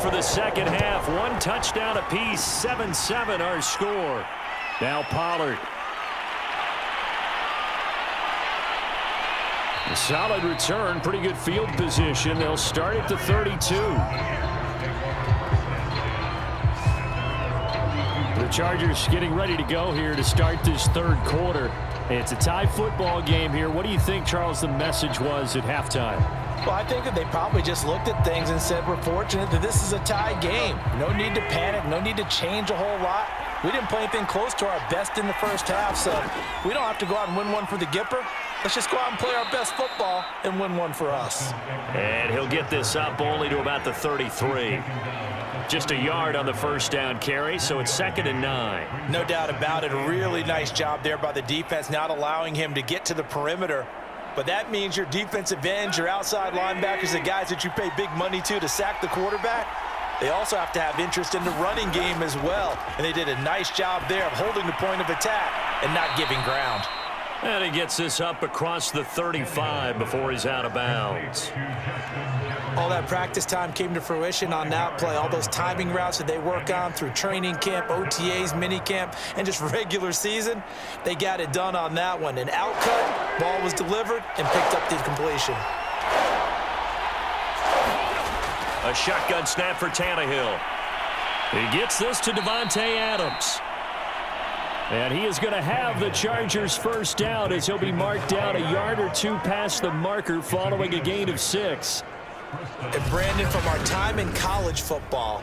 for the second half. One touchdown apiece, 7-7 our score. Now Pollard. A solid return, pretty good field position. They'll start at the 32. The Chargers getting ready to go here to start this third quarter. It's a tie football game here. What do you think, Charles, the message was at halftime? Well, I think that they probably just looked at things and said, we're fortunate that this is a tie game. No need to panic, no need to change a whole lot. We didn't play anything close to our best in the first half, so we don't have to go out and win one for the Gipper. Let's just go out and play our best football and win one for us. And he'll get this up only to about the 33. Just a yard on the first down carry, so it's 2nd and 9. No doubt about it. A really nice job there by the defense, not allowing him to get to the perimeter. But that means your defensive ends, your outside linebackers, the guys that you pay big money to sack the quarterback, they also have to have interest in the running game as well. And they did a nice job there of holding the point of attack and not giving ground. And he gets this up across the 35 before he's out of bounds. All that practice time came to fruition on that play. All those timing routes that they work on through training camp, OTAs, minicamp, and just regular season, they got it done on that one. An outcut, ball was delivered, and picked up the completion. A shotgun snap for Tannehill. He gets this to Davante Adams. And he is going to have the Chargers first down as he'll be marked down a yard or two past the marker following a gain of 6. And Brandon, from our time in college football,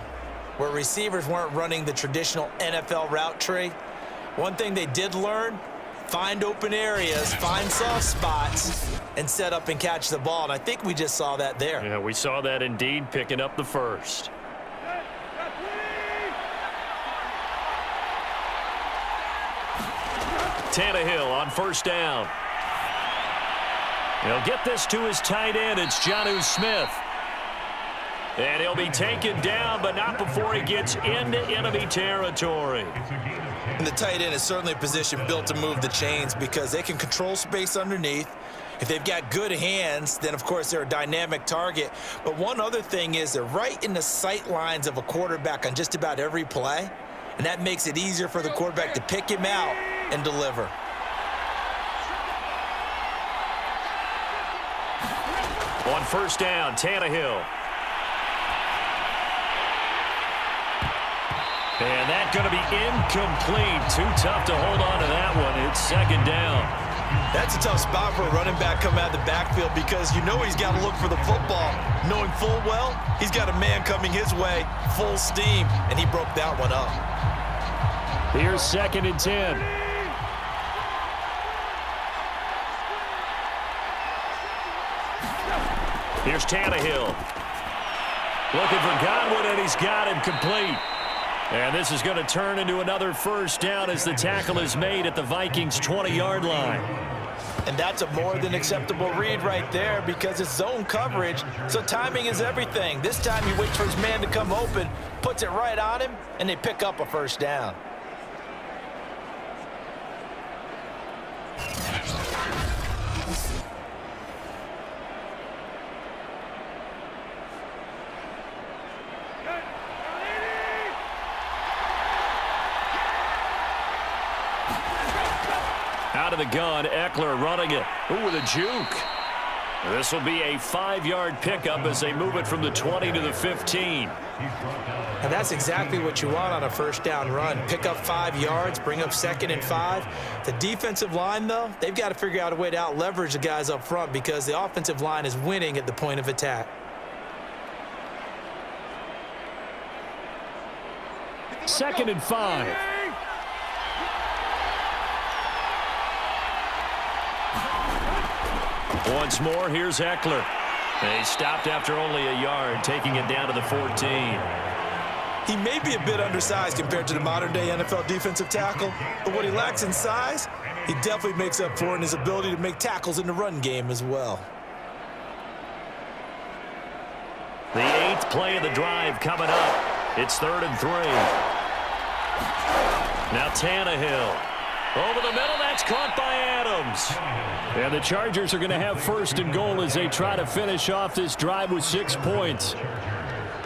where receivers weren't running the traditional NFL route tree, one thing they did learn, find open areas, find soft spots, and set up and catch the ball. And I think we just saw that there. Yeah, we saw that indeed, picking up the first. Tannehill on first down. He'll get this to his tight end. It's Jonnu Smith. And he'll be taken down, but not before he gets into enemy territory. And the tight end is certainly a position built to move the chains because they can control space underneath. If they've got good hands, then, of course, they're a dynamic target. But one other thing is they're right in the sight lines of a quarterback on just about every play. And that makes it easier for the quarterback to pick him out and deliver. On first down, Tannehill. And that's going to be incomplete. Too tough to hold on to that one. It's 2nd down. That's a tough spot for a running back coming out of the backfield because you know he's got to look for the football, knowing full well he's got a man coming his way, full steam, and he broke that one up. Here's 2nd and 10. Here's Tannehill. Looking for Godwin, and he's got him complete. And this is going to turn into another first down as the tackle is made at the Vikings' 20-yard line. And that's a more than acceptable read right there because it's zone coverage, so timing is everything. This time he waits for his man to come open, puts it right on him, and they pick up a first down. Out of the gun, Eckler running it. Ooh, with a juke. This will be a 5-yard pickup as they move it from the 20 to the 15. And that's exactly what you want on a first down run. Pick up 5 yards, bring up 2nd and 5. The defensive line, though, they've got to figure out a way to out-leverage the guys up front because the offensive line is winning at the point of attack. Second and 5. Once more, here's Eckler. They stopped after only a yard, taking it down to the 14. He may be a bit undersized compared to the modern-day NFL defensive tackle, but what he lacks in size, he definitely makes up for it in his ability to make tackles in the run game as well. The 8th play of the drive coming up. It's 3rd and 3. Now Tannehill. Over the middle, that's caught by Adams. And the Chargers are going to have 1st and goal as they try to finish off this drive with 6 points.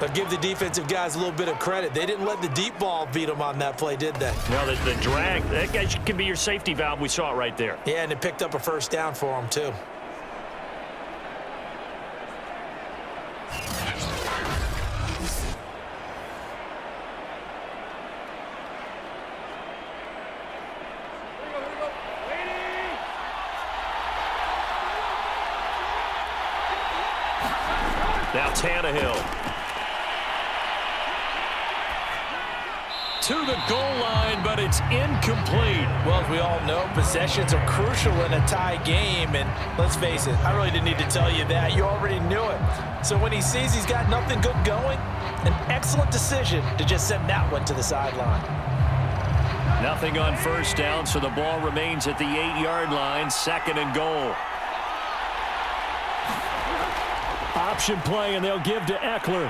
But give the defensive guys a little bit of credit. They didn't let the deep ball beat them on that play, did they? No, the drag, that can be your safety valve. We saw it right there. Yeah, and it picked up a first down for them, too. Now Tannehill. To the goal line, but it's incomplete. Well, as we all know, possessions are crucial in a tie game, and let's face it, I really didn't need to tell you that. You already knew it. So when he sees he's got nothing good going, an excellent decision to just send that one to the sideline. Nothing on first down, so the ball remains at the 8-yard line, 2nd and goal. Option play, and they'll give to Eckler.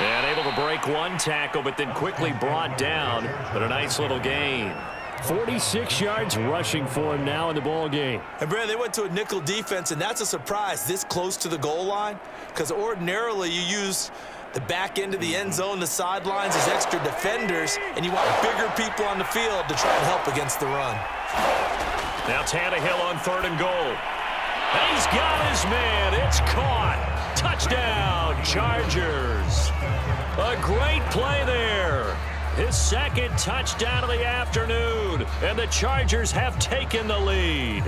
And able to break one tackle, but then quickly brought down. But a nice little gain. 46 yards rushing for him now in the ball game. And, Brad, they went to a nickel defense, and that's a surprise this close to the goal line, because ordinarily you use the back end of the end zone, the sidelines as extra defenders, and you want bigger people on the field to try and help against the run. Now Tannehill on 3rd and goal. And he's got his man. It's caught. Touchdown, Chargers. A great play there. His 2nd touchdown of the afternoon. And the Chargers have taken the lead.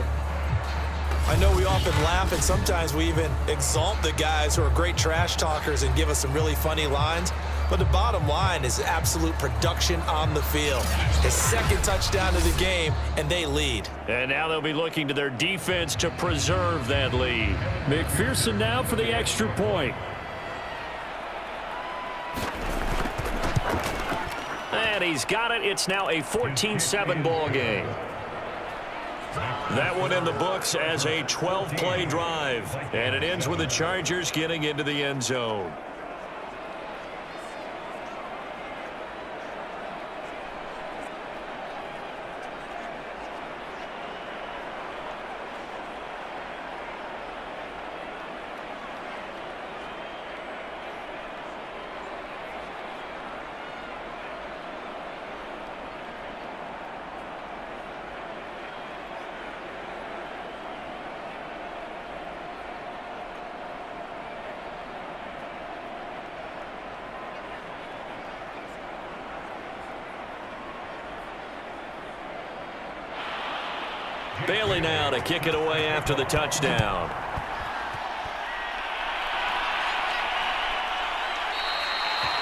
I know we often laugh, and sometimes we even exalt the guys who are great trash talkers and give us some really funny lines. But the bottom line is absolute production on the field. His 2nd touchdown of the game, and they lead. And now they'll be looking to their defense to preserve that lead. McPherson now for the extra point. And he's got it. It's now a 14-7 ball game. That one in the books as a 12-play drive. And it ends with the Chargers getting into the end zone. Bailey now to kick it away after the touchdown.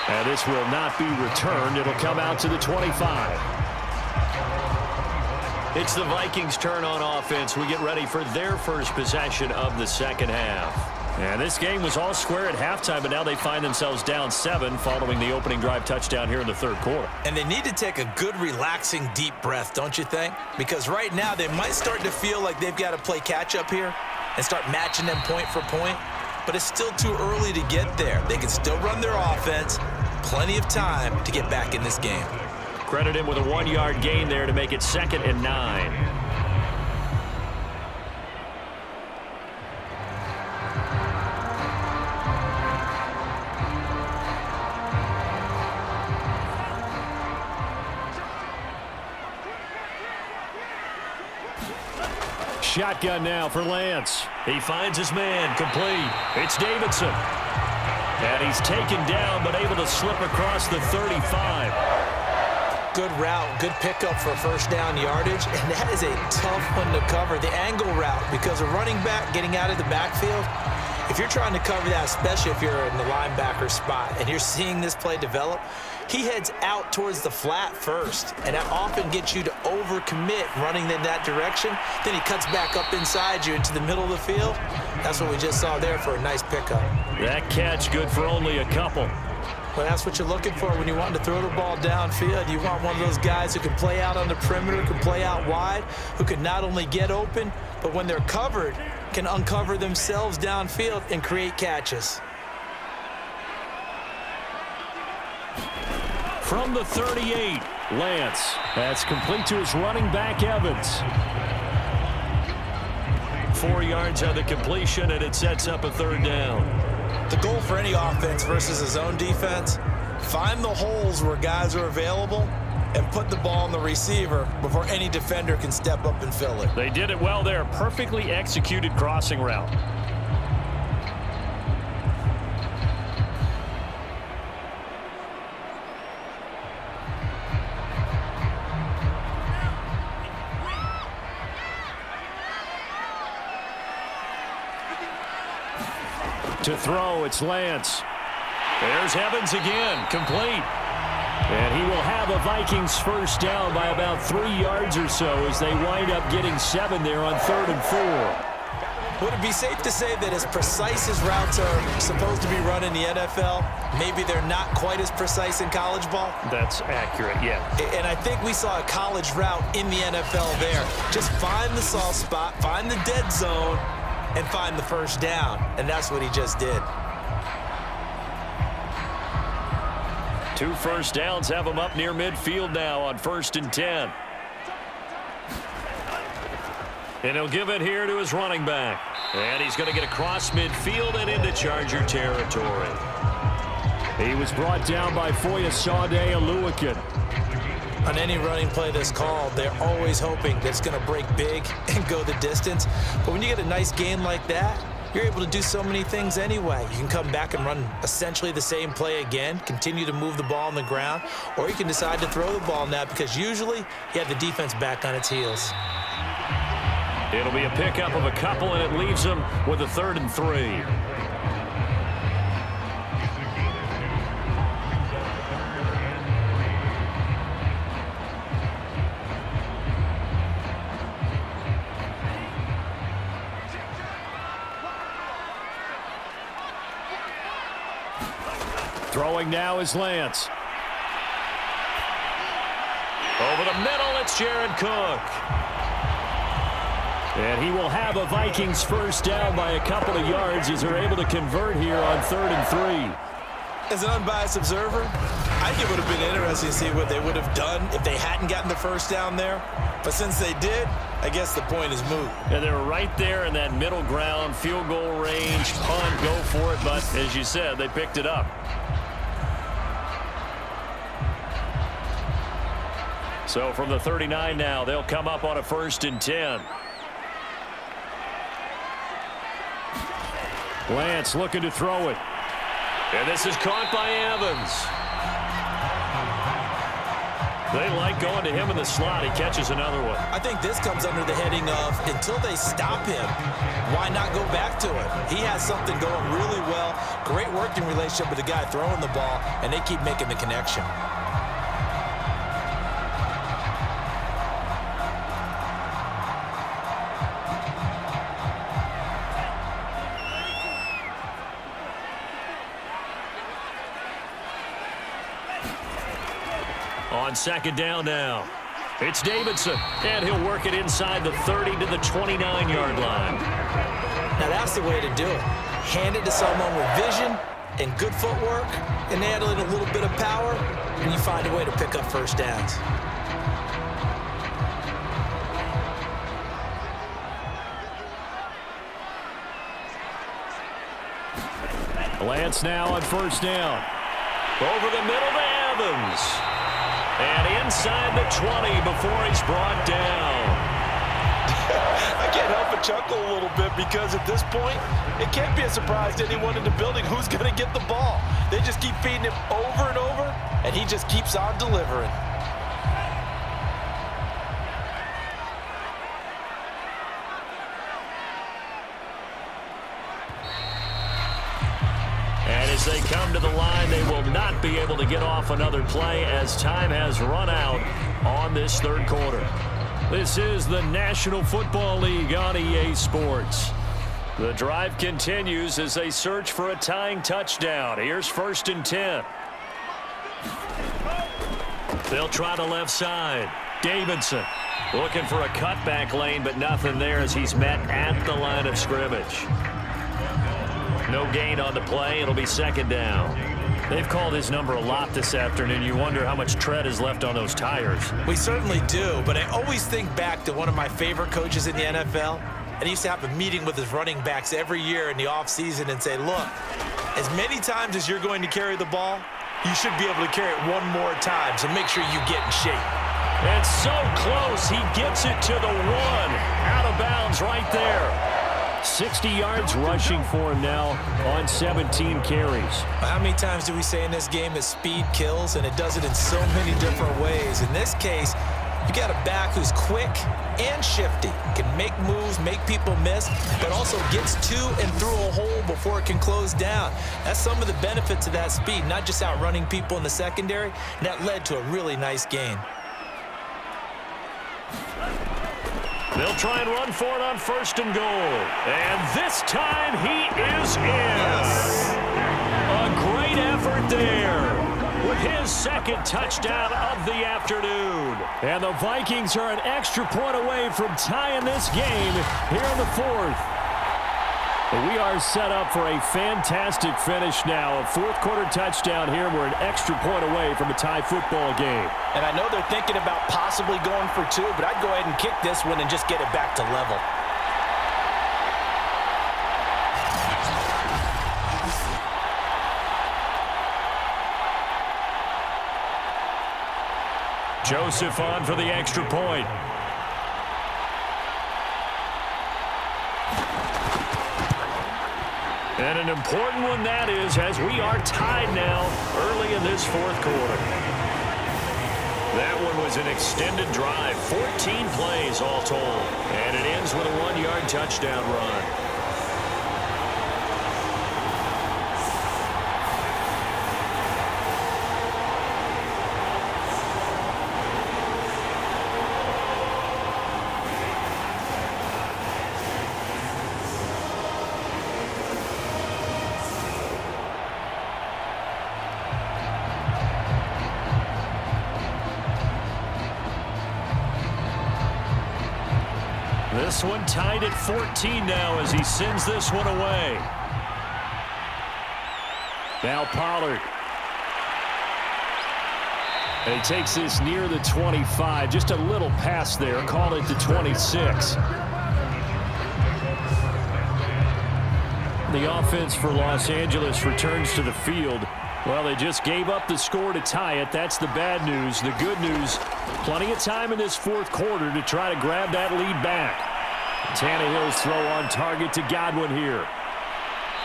And this will not be returned. It'll come out to the 25. It's the Vikings' turn on offense. We get ready for their first possession of the 2nd half. And this game was all square at halftime, but now they find themselves down 7 following the opening drive touchdown here in the 3rd quarter. And they need to take a good, relaxing, deep breath, don't you think? Because right now they might start to feel like they've got to play catch-up here and start matching them point for point. But it's still too early to get there. They can still run their offense. Plenty of time to get back in this game. Credit him with a 1-yard gain there to make it 2nd and 9. Shotgun now for Lance. He finds his man, complete. It's Davidson. And he's taken down, but able to slip across the 35. Good route, good pickup for first down yardage, and that is a tough one to cover, the angle route, because a running back getting out of the backfield, if you're trying to cover that, especially if you're in the linebacker spot and you're seeing this play develop, he heads out towards the flat first, and that often gets you to overcommit running in that direction. Then he cuts back up inside you into the middle of the field. That's what we just saw there for a nice pickup. That catch good for only a couple. Well, that's what you're looking for when you want to throw the ball downfield. You want one of those guys who can play out on the perimeter, can play out wide, who can not only get open, but when they're covered, can uncover themselves downfield and create catches. From the 38, Lance. That's complete to his running back, Evans. 4 yards on the completion, and it sets up a 3rd down. The goal for any offense versus a zone defense, find the holes where guys are available and put the ball on the receiver before any defender can step up and fill it. They did it well there. Perfectly executed crossing route. To throw, it's Lance. There's Evans again, complete. And he will have a Vikings first down by about 3 yards or so as they wind up getting 7 there on 3rd and 4. Would it be safe to say that as precise as routes are supposed to be run in the NFL, maybe they're not quite as precise in college ball? That's accurate, yeah. And I think we saw a college route in the NFL there. Just find the soft spot, find the dead zone, and find the first down. And that's what he just did. 2 first downs have him up near midfield now on 1st and 10. And he'll give it here to his running back. And he's going to get across midfield and into Charger territory. He was brought down by Foyesade Aluakin. On any running play that's called, they're always hoping that it's going to break big and go the distance. But when you get a nice gain like that, you're able to do so many things anyway. You can come back and run essentially the same play again, continue to move the ball on the ground, or you can decide to throw the ball now because usually you have the defense back on its heels. It'll be a pickup of a couple, and it leaves them with a 3rd and 3. Throwing now is Lance. Over the middle, it's Jared Cook. And he will have a Vikings first down by a couple of yards as they're able to convert here on 3rd and 3. As an unbiased observer, I think it would have been interesting to see what they would have done if they hadn't gotten the first down there. But since they did, I guess the point is moot. And they were right there in that middle ground, field goal range, punt, go for it. But as you said, they picked it up. So from the 39 now, they'll come up on a 1st and 10. Lance looking to throw it. And this is caught by Evans. They like going to him in the slot. He catches another one. I think this comes under the heading of until they stop him, why not go back to it? He has something going really well. Great working relationship with the guy throwing the ball, and they keep making the connection. On 2nd down now, it's Davidson, and he'll work it inside the 30 to the 29-yard line. Now that's the way to do it. Hand it to someone with vision and good footwork, and add in a little bit of power, and you find a way to pick up first downs. Lance now on 1st down. Over the middle to Evans. And inside the 20 before he's brought down. I can't help but chuckle a little bit because at this point, it can't be a surprise to anyone in the building who's going to get the ball. They just keep feeding him over and over, and he just keeps on delivering. And as they come to the line, they will not be able to get off another play as time has run out on this 3rd quarter. This is the National Football League on EA Sports. The drive continues as they search for a tying touchdown. Here's 1st and 10. They'll try the left side. Davidson looking for a cutback lane, but nothing there as he's met at the line of scrimmage. No gain on the play. It'll be 2nd down. They've called his number a lot this afternoon. You wonder how much tread is left on those tires. We certainly do, but I always think back to one of my favorite coaches in the NFL, and he used to have a meeting with his running backs every year in the offseason and say, look, As many times as you're going to carry the ball, you should be able to carry it one more time, so make sure you get in shape. And so close, he gets it to the 1. Out of bounds right there. 60 yards rushing for him now on 17 carries. How many times do we say in this game that speed kills, and it does it in so many different ways? In this case, you got a back who's quick and shifty, can make moves, make people miss, but also gets to and through a hole before it can close down. That's some of the benefits of that speed, not just outrunning people in the secondary, and that led to a really nice gain. They'll try and run for it on 1st and goal. And this time he is in. Yes. A great effort there with his 2nd touchdown of the afternoon. And the Vikings are an extra point away from tying this game here in the 4th. And we are set up for a fantastic finish now. A 4th quarter touchdown here. We're an extra point away from a tie football game. And I know they're thinking about possibly going for 2, but I'd go ahead and kick this one and just get it back to level. Joseph on for the extra point. And an important one that is, as we are tied now early in this 4th quarter. That one was an extended drive, 14 plays all told. And it ends with a 1-yard touchdown run. This one tied at 14 now as he sends this one away. Now Pollard. And he takes this near the 25. Just a little pass there. Call it the 26. The offense for Los Angeles returns to the field. Well, they just gave up the score to tie it. That's the bad news. The good news, plenty of time in this 4th quarter to try to grab that lead back. Tannehill's throw on target to Godwin here.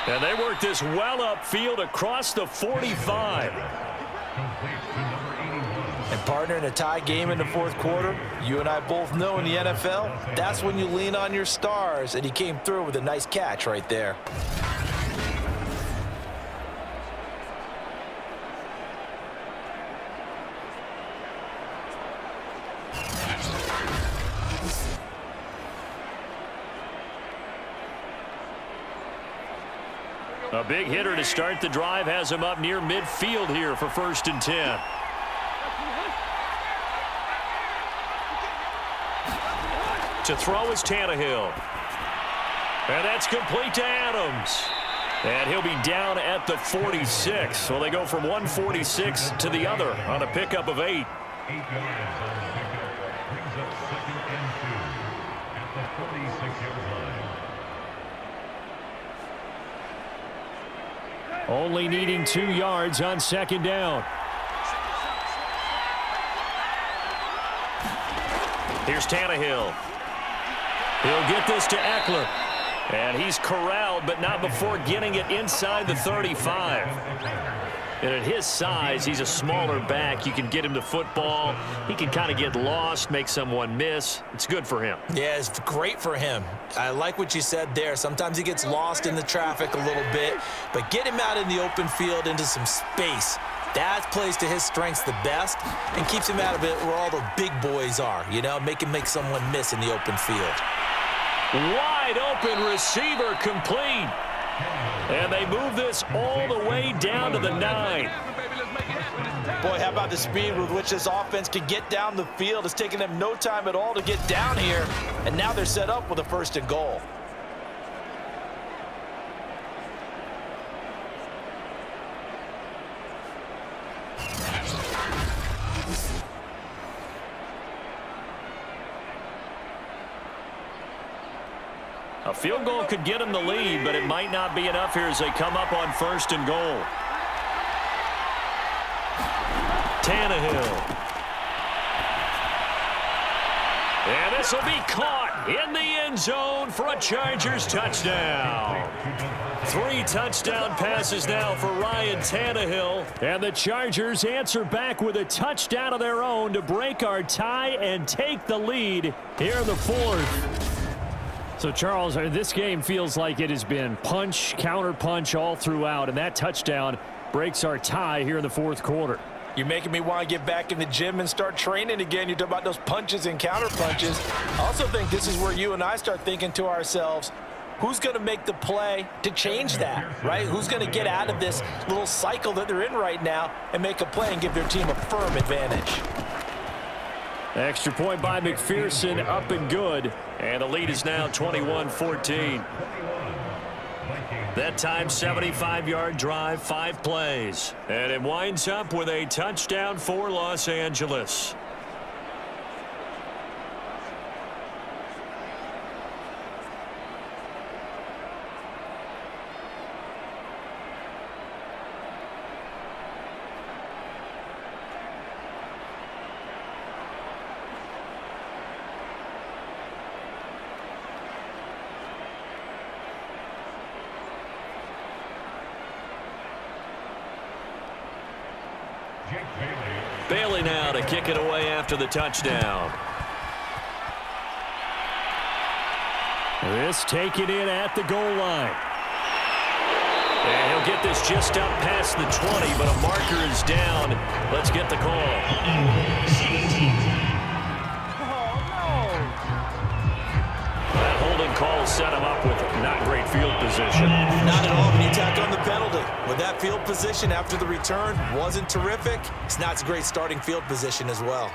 And they work this well upfield across the 45. And partner, in a tie game in the 4th quarter, you and I both know in the NFL, that's when you lean on your stars, and he came through with a nice catch right there. A big hitter to start the drive has him up near midfield here for 1st and 10. To throw is Tannehill. And that's complete to Adams. And he'll be down at the 46. So they go from 146 to the other on a pickup of 8. 8 yards on the pickup. Brings up 2nd and 2 at the 46-yard line. Only needing 2 yards on 2nd down. Here's Tannehill. He'll get this to Eckler. And he's corralled, but not before getting it inside the 35. And at his size, he's a smaller back. You can get him the football. He can kind of get lost, make someone miss. It's good for him. Yeah, it's great for him. I like what you said there. Sometimes he gets lost in the traffic a little bit, but get him out in the open field into some space. That plays to his strengths the best and keeps him out of it where all the big boys are, you know, make him make someone miss in the open field. Wide open receiver complete. And they move this all the way down to the 9. Boy, how about the speed with which this offense can get down the field? It's taken them no time at all to get down here, and now they're set up with a 1st and goal. A field goal could get them the lead, but it might not be enough here as they come up on 1st and goal. Tannehill. And this will be caught in the end zone for a Chargers touchdown. 3 touchdown passes now for Ryan Tannehill. And the Chargers answer back with a touchdown of their own to break our tie and take the lead here in the 4th. So, Charles, this game feels like it has been punch, counter-punch all throughout, and that touchdown breaks our tie here in the 4th quarter. You're making me want to get back in the gym and start training again. You talk about those punches and counter punches. I also think this is where you and I start thinking to ourselves, who's going to make the play to change that, right? Who's going to get out of this little cycle that they're in right now and make a play and give their team a firm advantage? Extra point by McPherson, up and good. And the lead is now 21-14. That time, 75-yard drive, 5 plays. And it winds up with a touchdown for Los Angeles. Bailey now to kick it away after the touchdown. This taken in at the goal line. And he'll get this just up past the 20, but a marker is down. Let's get the call. That holding call set him up with not great field position. Not at all when you tacked on the penalty. With that field position after the return wasn't terrific. It's not a great starting field position as well.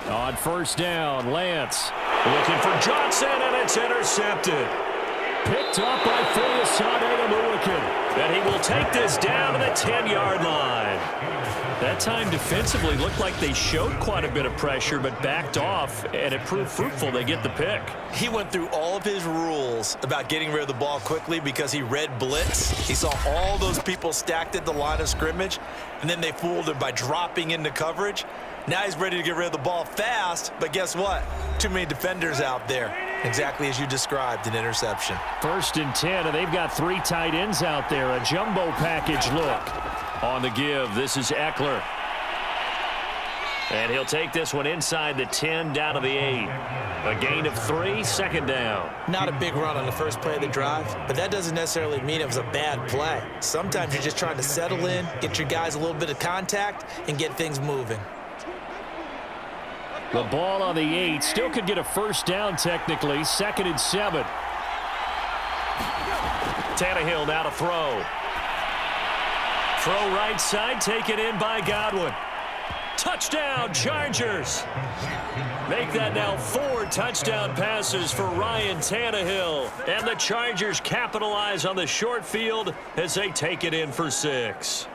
On 1st down, Lance looking for Johnson, and it's intercepted. Picked up by Filiasade Amuakin. And he will take this down to the 10-yard line. That time defensively looked like they showed quite a bit of pressure but backed off, and it proved fruitful. They get the pick. He went through all of his rules about getting rid of the ball quickly because he read blitz. He saw all those people stacked at the line of scrimmage, and then they fooled him by dropping into coverage. Now he's ready to get rid of the ball fast, but guess what? Too many defenders out there. Exactly as you described, an interception. 1st and 10, and they've got 3 tight ends out there. A jumbo package look. On the give, this is Eckler. And he'll take this one inside the 10, down to the 8. A gain of 3, 2nd down. Not a big run on the first play of the drive, but that doesn't necessarily mean it was a bad play. Sometimes you're just trying to settle in, get your guys a little bit of contact, and get things moving. The ball on the 8, still could get a 1st down technically, 2nd and 7. Tannehill now to throw. Throw right side, taken in by Godwin. Touchdown, Chargers. Make that now 4 touchdown passes for Ryan Tannehill. And the Chargers capitalize on the short field as they take it in for 6.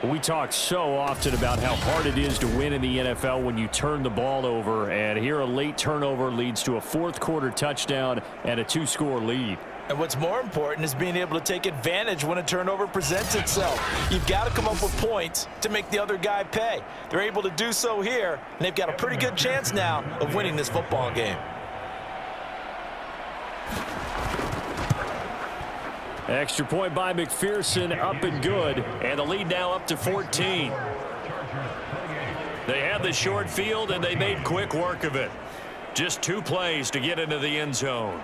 We talk so often about how hard it is to win in the NFL when you turn the ball over. And here a late turnover leads to a 4th quarter touchdown and a 2-score lead. And what's more important is being able to take advantage when a turnover presents itself. You've got to come up with points to make the other guy pay. They're able to do so here, and they've got a pretty good chance now of winning this football game. Extra point by McPherson, up and good. And the lead now up to 14. They had the short field, and they made quick work of it. Just 2 plays to get into the end zone.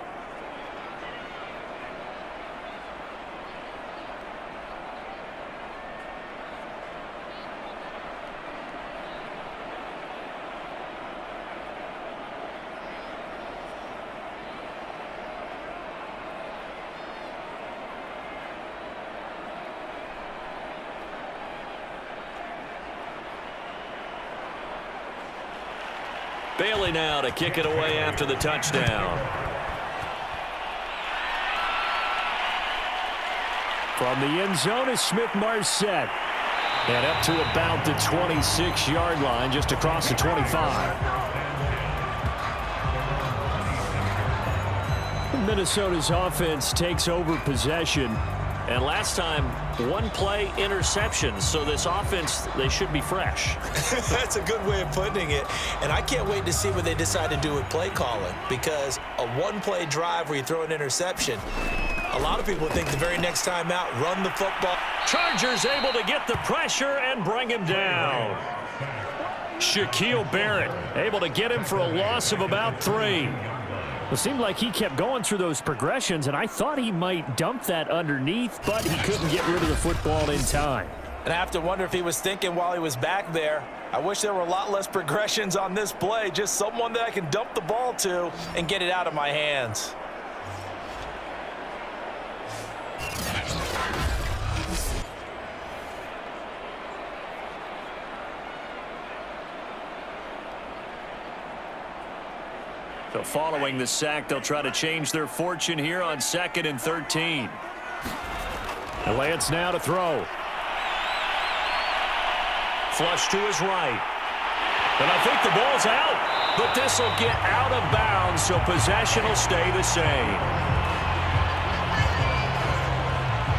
Bailey now to kick it away after the touchdown. From the end zone is Smith-Marset. And up to about the 26-yard line, just across the 25. Minnesota's offense takes over possession. And last time, one play interception. So this offense, they should be fresh. That's a good way of putting it. And I can't wait to see what they decide to do with play calling, because a one-play drive where you throw an interception, a lot of people think the very next time out, run the football. Chargers able to get the pressure and bring him down. Shaquille Barrett able to get him for a loss of about 3. It seemed like he kept going through those progressions, and I thought he might dump that underneath, but he couldn't get rid of the football in time. And I have to wonder if he was thinking while he was back there, I wish there were a lot less progressions on this play, just someone that I can dump the ball to and get it out of my hands. So following the sack, they'll try to change their fortune here on 2nd and 13. And Lance now to throw. Flush to his right. And I think the ball's out. But this will get out of bounds, so possession will stay the same.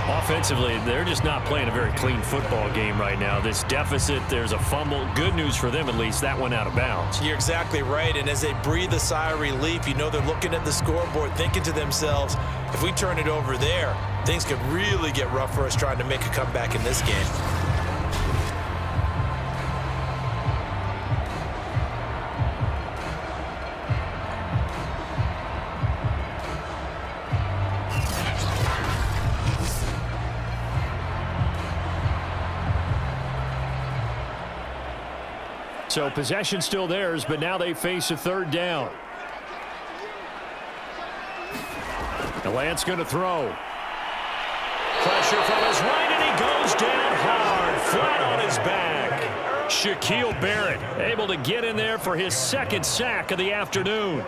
Offensively, they're just not playing a very clean football game right now. This deficit, there's a fumble. Good news for them, at least. That went out of bounds. You're exactly right, and as they breathe a sigh of relief, you know they're looking at the scoreboard, thinking to themselves, if we turn it over there, things could really get rough for us trying to make a comeback in this game. So possession still theirs, but now they face a 3rd down. And Lance going to throw. Pressure from his right, and he goes down hard, flat on his back. Shaquille Barrett able to get in there for his 2nd sack of the afternoon.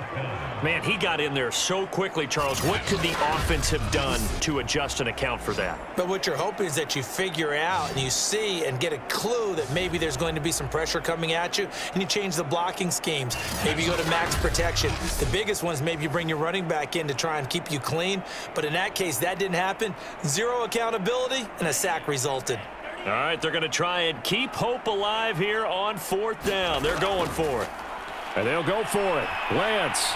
Man, he got in there so quickly, Charles. What could the offense have done to adjust and account for that? But what you're hoping is that you figure out and you see and get a clue that maybe there's going to be some pressure coming at you, and you change the blocking schemes. Maybe you go to max protection. The biggest one is maybe you bring your running back in to try and keep you clean. But in that case, that didn't happen. 0 accountability, and a sack resulted. All right, they're going to try and keep hope alive here on 4th down. They're going for it. And they'll go for it. Lance.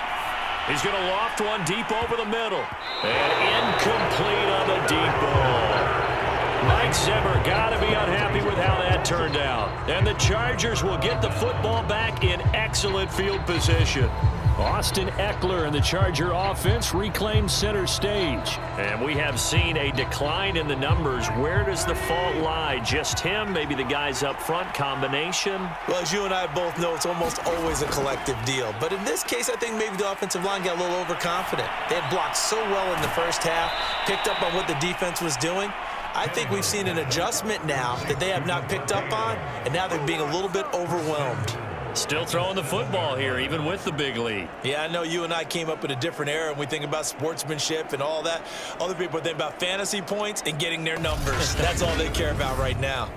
He's going to loft one deep over the middle. And incomplete on the deep ball. Mike Zimmer got to be unhappy with how that turned out. And the Chargers will get the football back in excellent field position. Austin Eckler and the Charger offense reclaim center stage. And we have seen a decline in the numbers. Where does the fault lie? Just him? Maybe the guys up front? Combination? Well, as you and I both know, it's almost always a collective deal. But in this case, I think maybe the offensive line got a little overconfident. They had blocked so well in the first half, picked up on what the defense was doing. I think we've seen an adjustment now that they have not picked up on, and now they're being a little bit overwhelmed. Still throwing the football here, even with the big lead. Yeah, I know you and I came up in a different era, and we think about sportsmanship and all that. Other people think about fantasy points and getting their numbers. That's all they care about right now.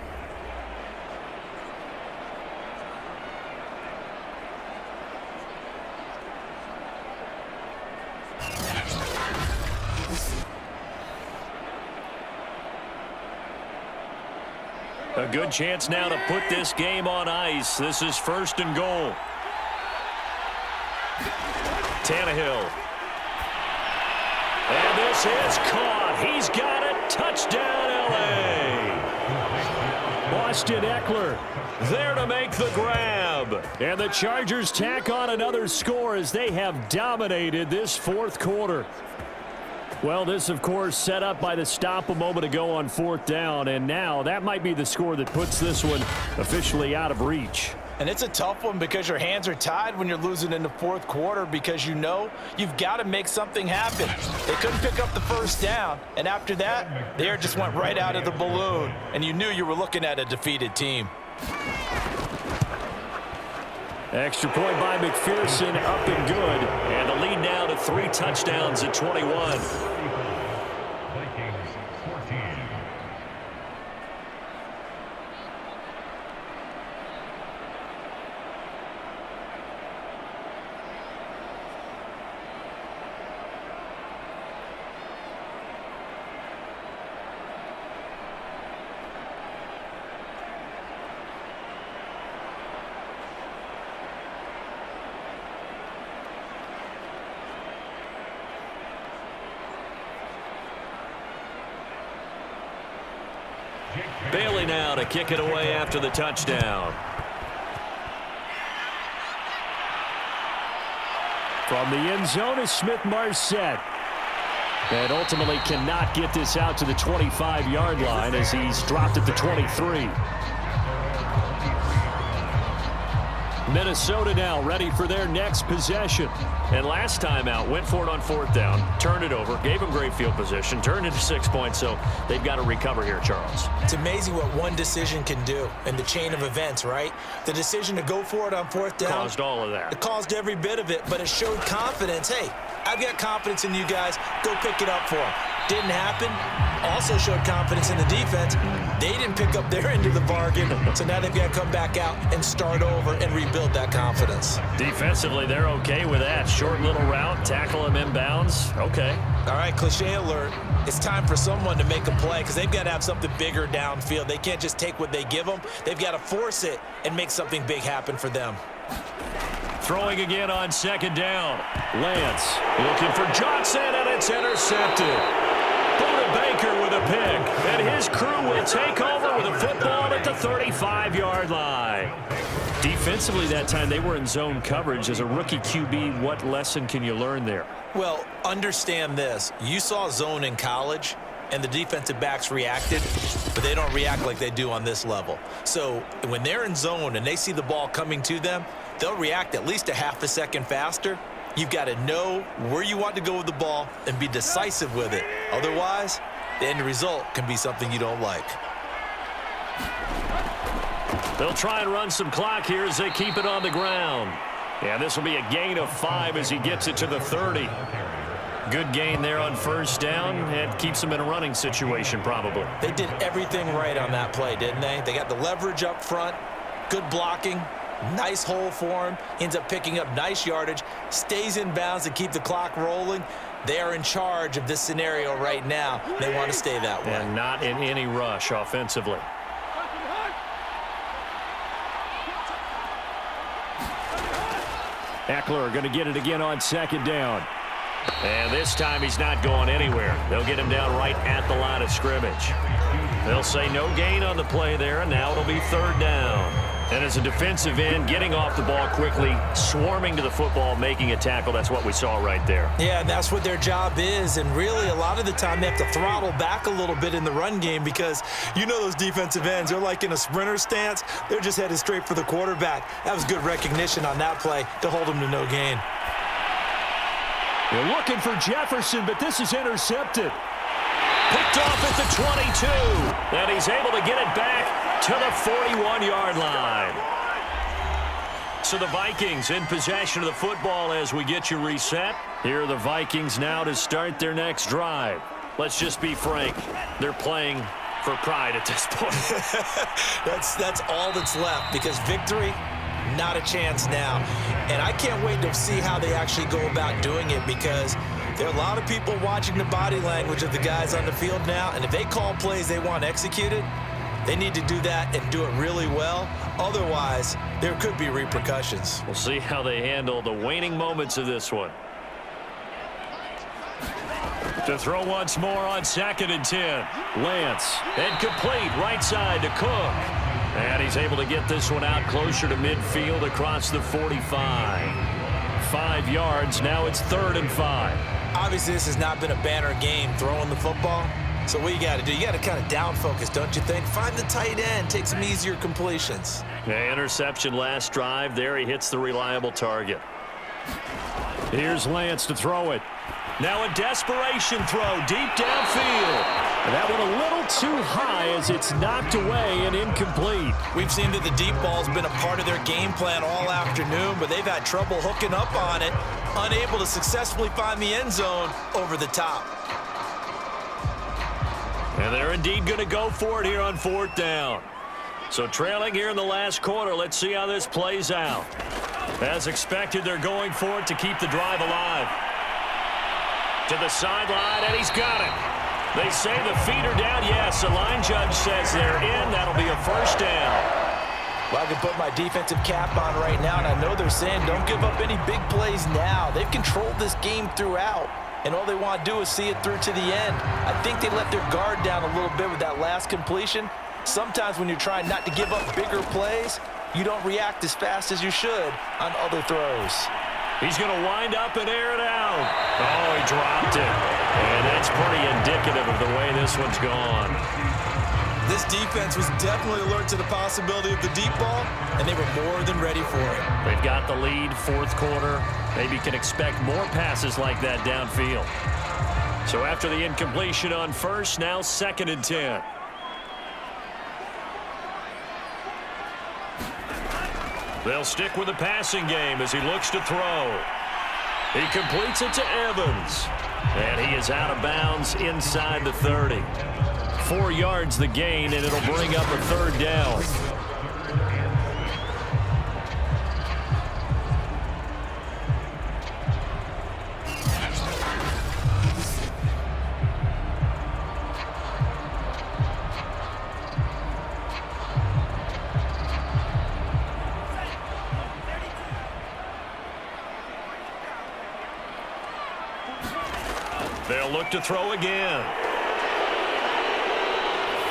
A good chance now to put this game on ice. This is 1st and goal. Tannehill. And this is caught. He's got it. Touchdown, L.A. Austin Eckler there to make the grab. And the Chargers tack on another score as they have dominated this 4th quarter. Well, this, of course, set up by the stop a moment ago on 4th down, and now that might be the score that puts this one officially out of reach. And it's a tough one because your hands are tied when you're losing in the 4th quarter, because you know you've got to make something happen. They couldn't pick up the 1st down, and after that, the air just went right out of the balloon, and you knew you were looking at a defeated team. Extra point by McPherson, up and good. And the lead now to 3 touchdowns at 21. Vikings 14. Bailey now to kick it away after the touchdown. From the end zone is Smith-Marset. And ultimately cannot get this out to the 25-yard line as he's dropped at the 23. Minnesota now ready for their next possession. And last time out, went for it on 4th down, turned it over, gave them great field position, turned it to 6 points, so they've got to recover here, Charles. It's amazing what one decision can do in the chain of events, right? The decision to go for it on 4th down. Caused all of that. It caused every bit of it, but it showed confidence. Hey, I've got confidence in you guys. Go pick it up for them. Didn't happen. Also showed confidence in the defense. They didn't pick up their end of the bargain, so now they've got to come back out and start over and rebuild that confidence. Defensively, they're okay with that. Short little route, tackle him inbounds. Okay. All right, cliche alert. It's time for someone to make a play because they've got to have something bigger downfield. They can't just take what they give them. They've got to force it and make something big happen for them. Throwing again on 2nd down. Lance Looking for Johnson, and it's intercepted. Buda Baker with a pick, and his crew will take over with a football at the 35-yard line. defensively that time, they were in zone coverage. As a rookie QB, what lesson can you learn there? Well, understand this. You saw zone in college, and the defensive backs reacted, but they don't react like they do on this level. So when they're in zone and they see the ball coming to them, they'll react at least a half a second faster. You've got to know where you want to go with the ball and be decisive with it. Otherwise, the end result can be something you don't like. They'll try and run some clock here as they keep it on the ground. Yeah, this will be a gain of 5 as he gets it to the 30. Good gain there on 1st down, and keeps them in a running situation probably. They did everything right on that play, didn't they? They got the leverage up front, good blocking, nice hole for him, ends up picking up nice yardage, stays in bounds to keep the clock rolling. They are in charge of this scenario right now. They want to stay that way. And not in any rush offensively. Eckler going to get it again on 2nd down. And this time he's not going anywhere. They'll get him down right at the line of scrimmage. They'll say no gain on the play there, and now it'll be 3rd down. And as a defensive end, getting off the ball quickly, swarming to the football, making a tackle, that's what we saw right there. Yeah, that's what their job is, and really a lot of the time they have to throttle back a little bit in the run game because you know those defensive ends, they're like in a sprinter stance. They're just headed straight for the quarterback. That was good recognition on that play to hold them to no gain. They're looking for Jefferson, but this is intercepted. Picked off at the 22, and he's able to get it back to the 41-yard line. So the Vikings in possession of the football as we get you reset. Here are the Vikings now to start their next drive. Let's just be frank. They're playing for pride at this point. That's all that's left because victory, not a chance now. And I can't wait to see how they actually go about doing it because there are a lot of people watching the body language of the guys on the field now, and if they call plays they want executed, they need to do that and do it really well. Otherwise, there could be repercussions. We'll see how they handle the waning moments of this one. To throw once more on 2nd and 10. Lance. And complete right side to Cook. And he's able to get this one out closer to midfield across the 45. 5 yards. Now it's 3rd and 5. Obviously, this has not been a banner game throwing the football. So what you got to do, you got to kind of down focus, don't you think? Find the tight end, take some easier completions. Yeah, interception last drive. There he hits the reliable target. Here's Lance to throw it. Now a desperation throw deep downfield. That one a little too high as it's knocked away and incomplete. We've seen that the deep ball's been a part of their game plan all afternoon, but they've had trouble hooking up on it, unable to successfully find the end zone over the top. And they're indeed going to go for it here on 4th down. So trailing here in the last quarter, let's see how this plays out. As expected, they're going for it to keep the drive alive. To the sideline, and he's got it. They say the feet are down. Yes, the line judge says they're in. That'll be a 1st down. Well, I can put my defensive cap on right now, and I know they're saying don't give up any big plays now. They've controlled this game throughout, and all they want to do is see it through to the end. I think they let their guard down a little bit with that last completion, Sometimes when you're trying not to give up bigger plays, you don't react as fast as you should on other throws. He's going to wind up and air it out. Oh, he dropped it. And that's pretty indicative of the way this one's gone. This defense was definitely alert to the possibility of the deep ball, and they were more than ready for it. They've got the lead, fourth quarter. Maybe can expect more passes like that downfield. So after the incompletion on first, now 2nd and 10. They'll stick with the passing game as he looks to throw. He completes it to Evans. And he is out of bounds inside the 30. 4 yards the gain, and it'll bring up a 3rd down. They'll look to throw again.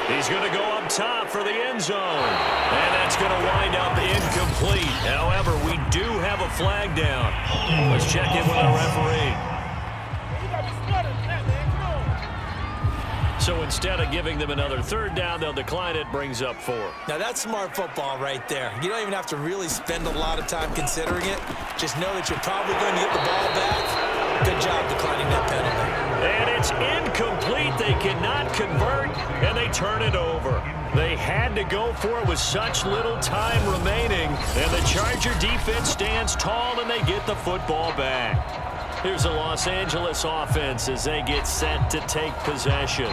He's going to go up top for the end zone. And that's going to wind up incomplete. However, we do have a flag down. Let's check in with our referee. So instead of giving them another 3rd down, they'll decline it. Brings up 4. Now, that's smart football right there. You don't even have to really spend a lot of time considering it. Just know that you're probably going to get the ball back. Good job declining that penalty. And it's incomplete. They cannot convert, and they turn it over. They had to go for it with such little time remaining, and the Charger defense stands tall, and they get the football back. Here's the Los Angeles offense as they get set to take possession.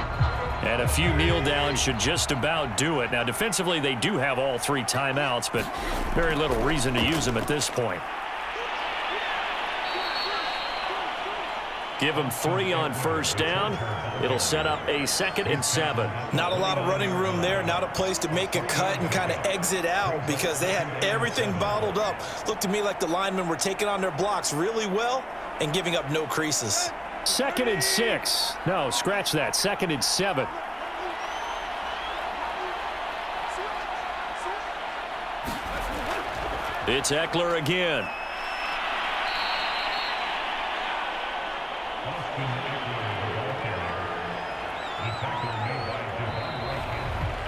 And a few kneel downs should just about do it. Now, defensively, they do have all 3 timeouts, but very little reason to use them at this point. Give them 3 on first down. It'll set up a 2nd and 7. Not a lot of running room there. Not a place to make a cut and kind of exit out because they had everything bottled up. Looked to me like the linemen were taking on their blocks really well and giving up no creases. 2nd and 6. No, scratch that. 2nd and 7. It's Eckler again.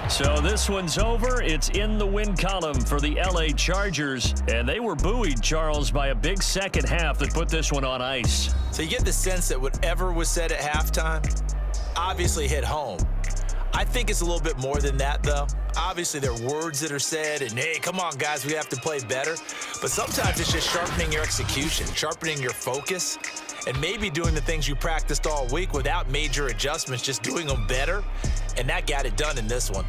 So this one's over. It's in the win column for the LA Chargers. And they were buoyed, Charles, by a big second half that put this one on ice. So you get the sense that whatever was said at halftime obviously hit home. I think it's a little bit more than that, though. Obviously, there are words that are said, and, hey, come on, guys, we have to play better. But sometimes it's just sharpening your execution, sharpening your focus, and maybe doing the things you practiced all week without major adjustments, just doing them better. And that got it done in this one.